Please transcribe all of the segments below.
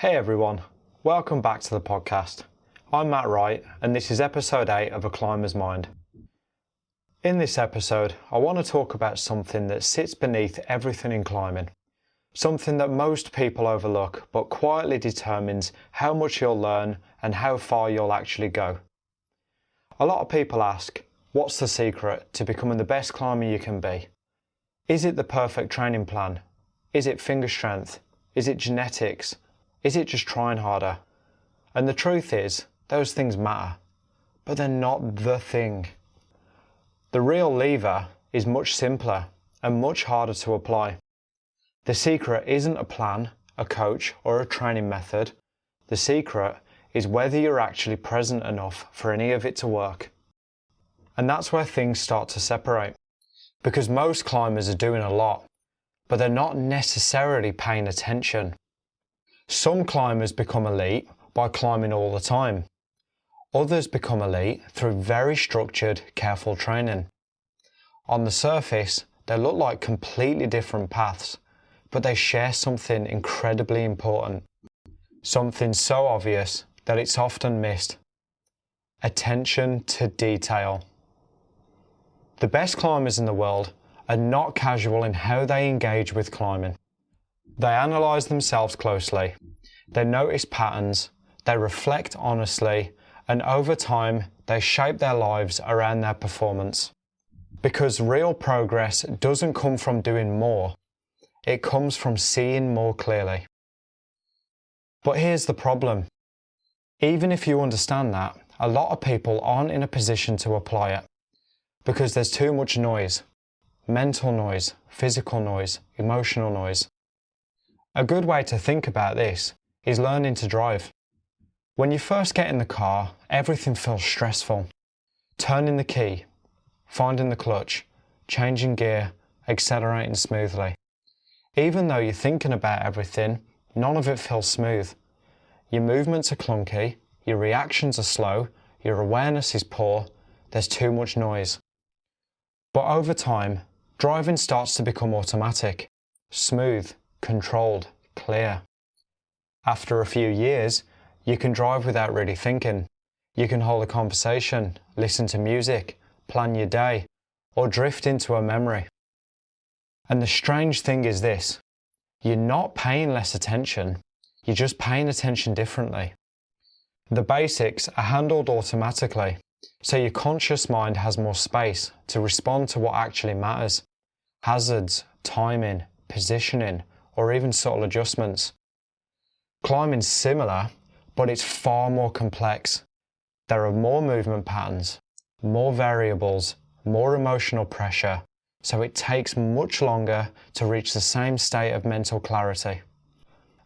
Hey everyone, welcome back to the podcast. I'm Matt Wright and this is episode 8 of A Climber's Mind. In this episode, I want to talk about something that sits beneath everything in climbing. Something that most people overlook but quietly determines how much you'll learn and how far you'll actually go. A lot of people ask, what's the secret to becoming the best climber you can be? Is it the perfect training plan? Is it finger strength? Is it genetics? Is it just trying harder? And the truth is, those things matter, but they're not the thing. The real lever is much simpler and much harder to apply. The secret isn't a plan, a coach, or a training method. The secret is whether you're actually present enough for any of it to work. And that's where things start to separate. Because most climbers are doing a lot, but they're not necessarily paying attention. Some climbers become elite by climbing all the time. Others become elite through very structured, careful training. On the surface, they look like completely different paths, but they share something incredibly important. Something so obvious that it's often missed. Attention to detail. The best climbers in the world are not casual in how they engage with climbing. They analyse themselves closely, they notice patterns, they reflect honestly, and over time they shape their lives around their performance. Because real progress doesn't come from doing more, it comes from seeing more clearly. But here's the problem. Even if you understand that, a lot of people aren't in a position to apply it. Because there's too much noise. Mental noise, physical noise, emotional noise. A good way to think about this is learning to drive. When you first get in the car, everything feels stressful. Turning the key, finding the clutch, changing gear, accelerating smoothly. Even though you're thinking about everything, none of it feels smooth. Your movements are clunky, your reactions are slow, your awareness is poor, there's too much noise. But over time, driving starts to become automatic, smooth, controlled, clear. After a few years, you can drive without really thinking. You can hold a conversation, listen to music, plan your day, or drift into a memory. And the strange thing is this, you're not paying less attention, you're just paying attention differently. The basics are handled automatically, so your conscious mind has more space to respond to what actually matters. Hazards, timing, positioning, or even subtle adjustments. Climbing's similar, but it's far more complex. There are more movement patterns, more variables, more emotional pressure, so it takes much longer to reach the same state of mental clarity.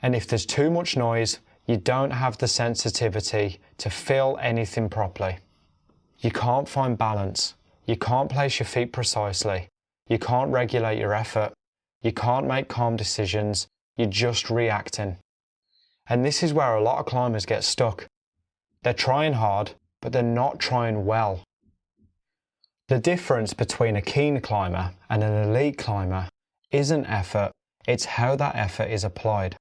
And if there's too much noise, you don't have the sensitivity to feel anything properly. You can't find balance, you can't place your feet precisely, you can't regulate your effort, you can't make calm decisions, you're just reacting. And this is where a lot of climbers get stuck. They're trying hard, but they're not trying well. The difference between a keen climber and an elite climber isn't effort, it's how that effort is applied.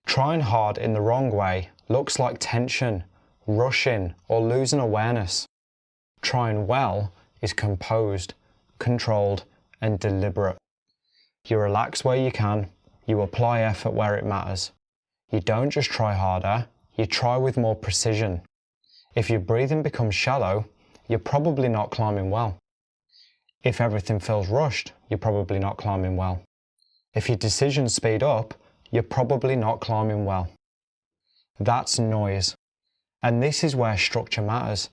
Trying hard in the wrong way looks like tension, rushing, or losing awareness. Trying well is composed, controlled, and deliberate. You relax where you can, you apply effort where it matters. You don't just try harder, you try with more precision. If your breathing becomes shallow, you're probably not climbing well. If everything feels rushed, you're probably not climbing well. If your decisions speed up, you're probably not climbing well. That's noise. And this is where structure matters.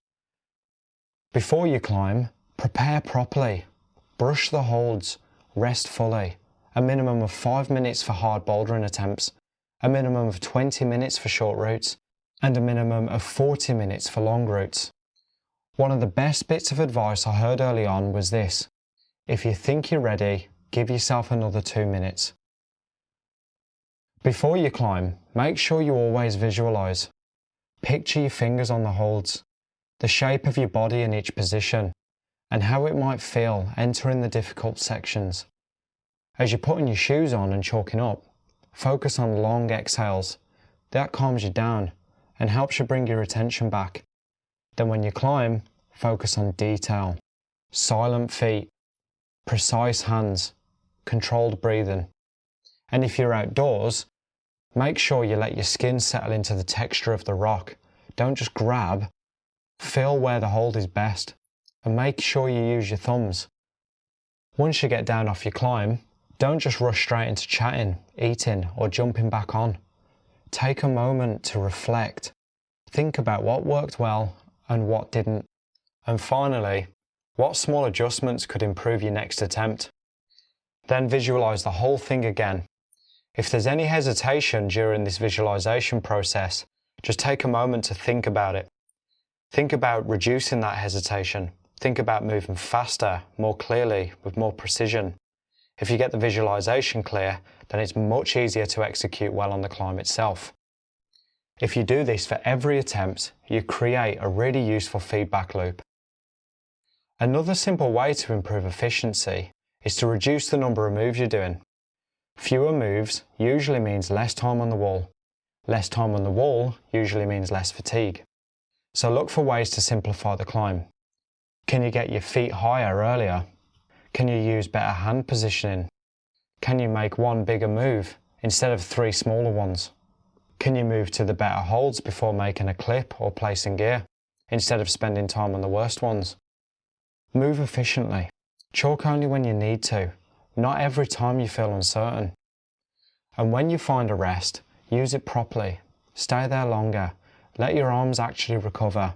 Before you climb, prepare properly. Brush the holds, rest fully. A minimum of 5 minutes for hard bouldering attempts, a minimum of 20 minutes for short routes, and a minimum of 40 minutes for long routes. One of the best bits of advice I heard early on was this: if you think you're ready, give yourself another 2 minutes. Before you climb, make sure you always visualize. Picture your fingers on the holds, the shape of your body in each position, and how it might feel entering the difficult sections. As you're putting your shoes on and chalking up, focus on long exhales, That calms you down and helps you bring your attention back. Then when you climb, focus on detail, silent feet, precise hands, controlled breathing. And if you're outdoors, make sure you let your skin settle into the texture of the rock. Don't just grab, feel where the hold is best, and make sure you use your thumbs. Once you get down off your climb, don't just rush straight into chatting, eating, or jumping back on. Take a moment to reflect. Think about what worked well and what didn't. And finally, what small adjustments could improve your next attempt. Then visualize the whole thing again. If there's any hesitation during this visualization process, just take a moment to think about it. Think about reducing that hesitation. Think about moving faster, more clearly, with more precision. If you get the visualization clear, then it's much easier to execute well on the climb itself. If you do this for every attempt, you create a really useful feedback loop. Another simple way to improve efficiency is to reduce the number of moves you're doing. Fewer moves usually means less time on the wall. Less time on the wall usually means less fatigue. So look for ways to simplify the climb. Can you get your feet higher earlier? Can you use better hand positioning? Can you make one bigger move instead of 3 smaller ones? Can you move to the better holds before making a clip or placing gear, instead of spending time on the worst ones? Move efficiently. Chalk only when you need to, not every time you feel uncertain. And when you find a rest, use it properly. Stay there longer. Let your arms actually recover,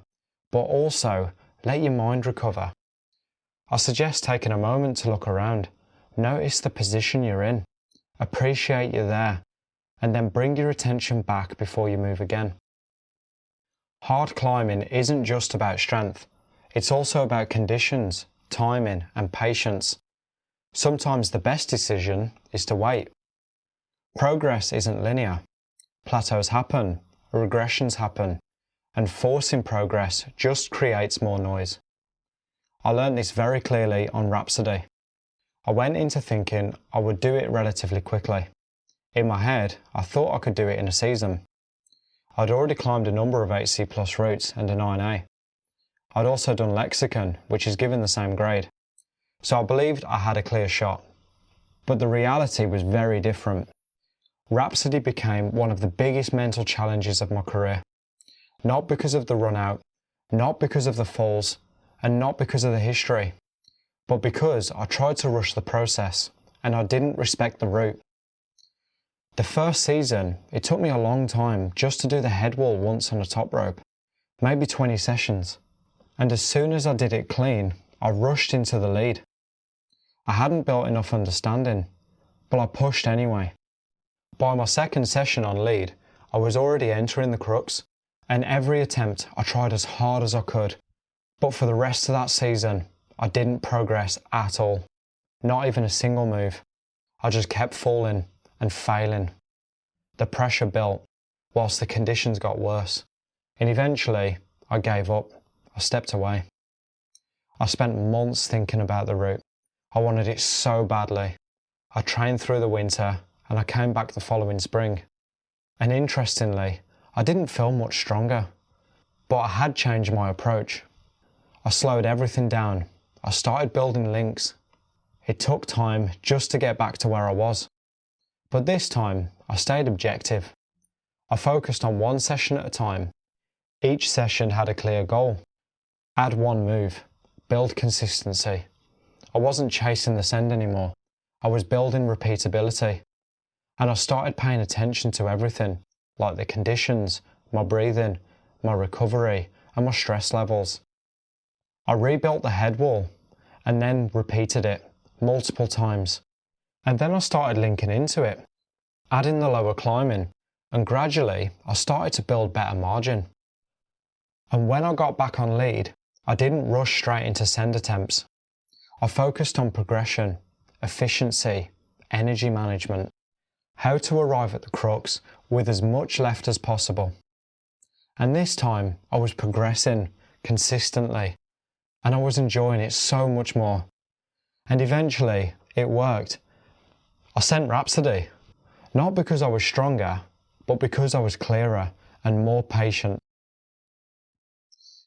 but also let your mind recover. I suggest taking a moment to look around. Notice the position you're in. Appreciate you're there, and then bring your attention back before you move again. Hard climbing isn't just about strength. It's also about conditions, timing, and patience. Sometimes the best decision is to wait. Progress isn't linear. Plateaus happen, regressions happen, and forcing progress just creates more noise. I learned this very clearly on Rhapsody. I went into thinking I would do it relatively quickly. In my head, I thought I could do it in a season. I'd already climbed a number of 8C plus routes and a 9A. I'd also done Lexicon, which is given the same grade. So I believed I had a clear shot. But the reality was very different. Rhapsody became one of the biggest mental challenges of my career. Not because of the run out, not because of the falls, and not because of the history, but because I tried to rush the process and I didn't respect the route. The first season, it took me a long time just to do the head wall once on a top rope, maybe 20 sessions. And as soon as I did it clean, I rushed into the lead. I hadn't built enough understanding, but I pushed anyway. By my second session on lead, I was already entering the crux, and every attempt I tried as hard as I could. But for the rest of that season, I didn't progress at all. Not even a single move. I just kept falling and failing. The pressure built, whilst the conditions got worse. And eventually, I gave up. I stepped away. I spent months thinking about the route. I wanted it so badly. I trained through the winter, and I came back the following spring. And interestingly, I didn't feel much stronger. But I had changed my approach. I slowed everything down. I started building links. It took time just to get back to where I was. But this time, I stayed objective. I focused on one session at a time. Each session had a clear goal. Add one move. Build consistency. I wasn't chasing the send anymore. I was building repeatability. And I started paying attention to everything, like the conditions, my breathing, my recovery, and my stress levels. I rebuilt the head wall and then repeated it multiple times. And then I started linking into it, adding the lower climbing, and gradually I started to build better margin. And when I got back on lead, I didn't rush straight into send attempts. I focused on progression, efficiency, energy management, how to arrive at the crux with as much left as possible. And this time I was progressing consistently, and I was enjoying it so much more. And eventually it worked. I sent Rhapsody, not because I was stronger, but because I was clearer and more patient.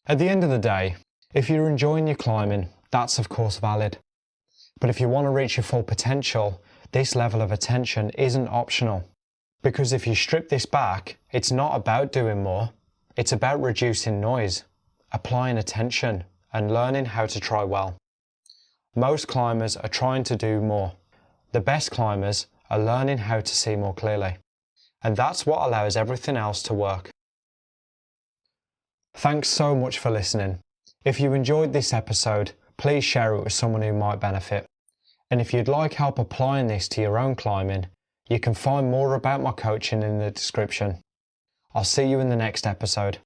At the end of the day, if you're enjoying your climbing, that's of course valid. But if you want to reach your full potential, this level of attention isn't optional. Because if you strip this back, it's not about doing more, it's about reducing noise, applying attention, and learning how to try well. Most climbers are trying to do more. The best climbers are learning how to see more clearly. And that's what allows everything else to work. Thanks so much for listening. If you enjoyed this episode, please share it with someone who might benefit. And if you'd like help applying this to your own climbing, you can find more about my coaching in the description. I'll see you in the next episode.